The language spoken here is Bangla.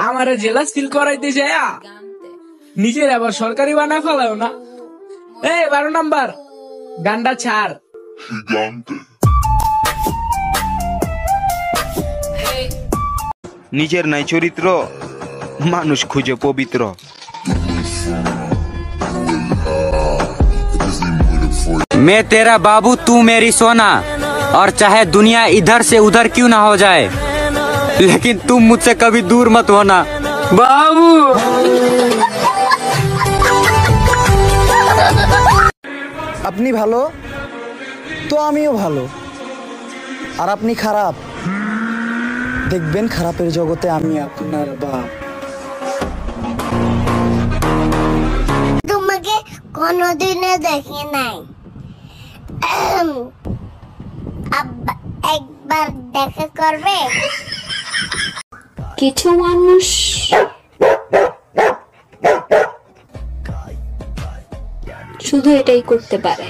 আমারে জেলাস ফিল করাইতে যায় নিজের আবার সরকারি বানায় ফেলাও না। এই 12 নাম্বার গান্ডা ছাড়। নিজের নাই চরিত্র, মানুষ খুঁজে পবিত্র। मैं तेरा बाबू तू मेरी सोना, और चाहे दुनिया इधर से उधर क्यों ना हो जाए, लेकिन तुम मुझसे कभी दूर मत होना बाबू। আপনি ভালো তো আমিও ভালো, আর আপনি খারাপ দেখবেন খারাপের জগতে আমি আপনার বাপ। তোমাকে কোনোদিনও দেখি নাই, একবার দেখা করবে? কিছু মানুষ শুধু এটাই করতে পারে।